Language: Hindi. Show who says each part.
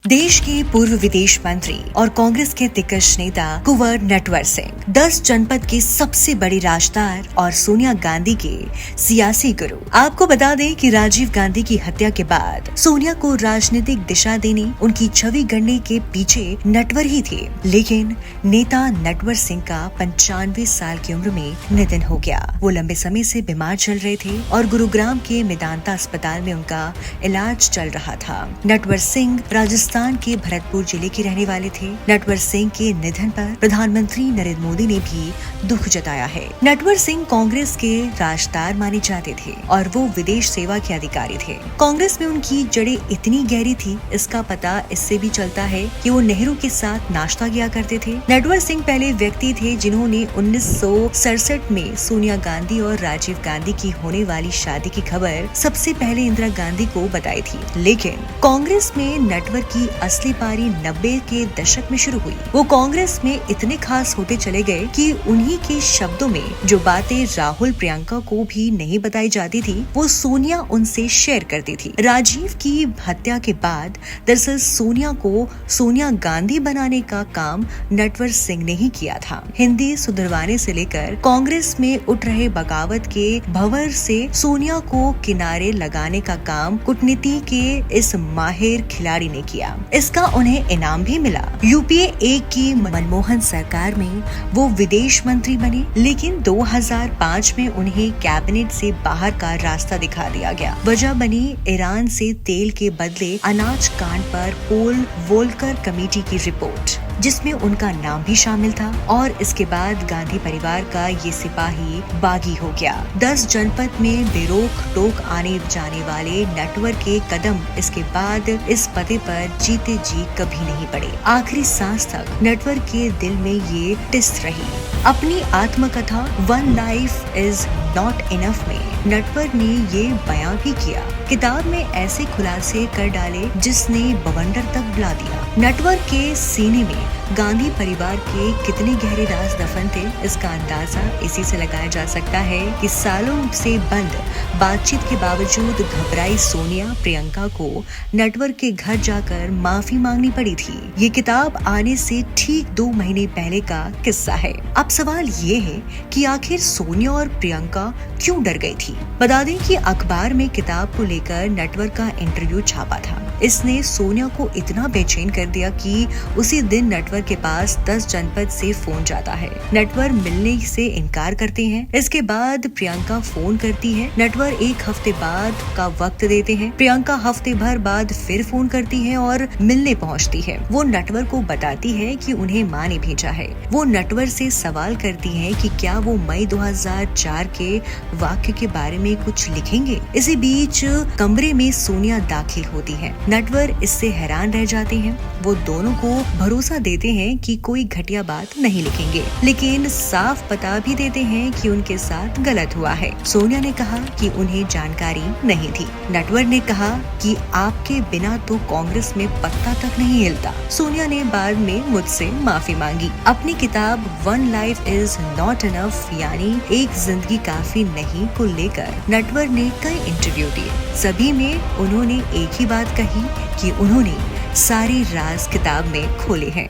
Speaker 1: देश के पूर्व विदेश मंत्री और कांग्रेस के दिग्गज नेता कुंवर नटवर सिंह 10 जनपद के सबसे बड़े राजदार और सोनिया गांधी के सियासी गुरु। आपको बता दें कि राजीव गांधी की हत्या के बाद सोनिया को राजनीतिक दिशा देने, उनकी छवि गढ़ने के पीछे नटवर ही थे। लेकिन नेता नटवर सिंह का 95 साल की उम्र में निधन हो गया। वो लंबे समय से बीमार चल रहे थे और गुरुग्राम के मेदांता अस्पताल में उनका इलाज चल रहा था। नटवर सिंह राजस्थान के भरतपुर जिले के रहने वाले थे। नटवर सिंह के निधन पर प्रधानमंत्री नरेंद्र मोदी ने भी दुख जताया है। नटवर सिंह कांग्रेस के राजदार माने जाते थे और वो विदेश सेवा के अधिकारी थे। कांग्रेस में उनकी जड़ें इतनी गहरी थी, इसका पता इससे भी चलता है कि वो नेहरू के साथ नाश्ता किया करते थे। नटवर सिंह पहले व्यक्ति थे जिन्होंने 1967 में सोनिया गांधी और राजीव गांधी की होने वाली शादी की खबर सबसे पहले इंदिरा गांधी को बताई थी। लेकिन कांग्रेस में नटवर की असली पारी 90 के दशक में शुरू हुई। वो कांग्रेस में इतने खास होते चले गए कि उन्हीं के शब्दों में जो बातें राहुल प्रियंका को भी नहीं बताई जाती थी, वो सोनिया उनसे शेयर करती थी। राजीव की हत्या के बाद दरअसल सोनिया को सोनिया गांधी बनाने का काम नटवर सिंह ने ही किया था। हिंदी सुधरवाने से लेकर कांग्रेस में उठ रहे बगावत के भंवर से सोनिया को किनारे लगाने का काम कूटनीति के इस माहिर खिलाड़ी ने किया। इसका उन्हें इनाम भी मिला। यूपीए 1 की मनमोहन सरकार में वो विदेश मंत्री बने, लेकिन 2005 में उन्हें कैबिनेट से बाहर का रास्ता दिखा दिया गया। वजह बनी ईरान से तेल के बदले अनाज कांड पर पोल वोल्कर कमेटी की रिपोर्ट, जिसमें उनका नाम भी शामिल था। और इसके बाद गांधी परिवार का ये सिपाही बागी हो गया। 10 जनपद में बेरोक टोक आने जाने वाले नटवर के कदम इसके बाद इस पते पर जीते जी कभी नहीं पड़े। आखिरी सांस तक नटवर के दिल में ये टिस रही। अपनी आत्मकथा one life is not enough में नटवर ने ये बयां भी किया। किताब में ऐसे खुलासे कर डाले जिसने बवंडर तक बुला दिया। नटवर के सीने में गांधी परिवार के कितने गहरे राज दफन थे, इसका अंदाजा इसी से लगाया जा सकता है कि सालों से बंद बातचीत के बावजूद घबराई सोनिया प्रियंका को नटवर के घर जाकर माफी मांगनी पड़ी थी। ये किताब आने से ठीक 2 महीने पहले का किस्सा है। अब सवाल ये है कि आखिर सोनिया और प्रियंका क्यों डर गई थी। बता दें कि अखबार में किताब को लेकर नटवर का इंटरव्यू छापा था। इसने सोनिया को इतना बेचैन कर दिया कि उसी दिन नटवर के पास 10 जनपद से फोन जाता है। नटवर मिलने से इनकार करते हैं। इसके बाद प्रियंका फोन करती है। नटवर 1 हफ्ते बाद का वक्त देते हैं। प्रियंका हफ्ते भर बाद फिर फोन करती है और मिलने पहुंचती है। वो नटवर को बताती है कि उन्हें माँ ने भेजा है। वो नटवर से सवाल करती है कि क्या वो मई 2004 के वाक्य के बारे में कुछ लिखेंगे। इसी बीच कमरे में सोनिया दाखिल होती है। नटवर इससे हैरान रह जाते हैं। वो दोनों को भरोसा देते हैं कि कोई घटिया बात नहीं लिखेंगे, लेकिन साफ बता भी देते हैं कि उनके साथ गलत हुआ है। सोनिया ने कहा कि उन्हें जानकारी नहीं थी। नटवर ने कहा कि आपके बिना तो कांग्रेस में पत्ता तक नहीं हिलता। सोनिया ने बाद में मुझसे माफी मांगी। अपनी किताब one life is not enough यानी एक जिंदगी काफी नहीं को लेकर नटवर ने कई इंटरव्यू दिए। सभी में उन्होंने एक ही बात कही कि उन्होंने सारे राज किताब में खोले हैं।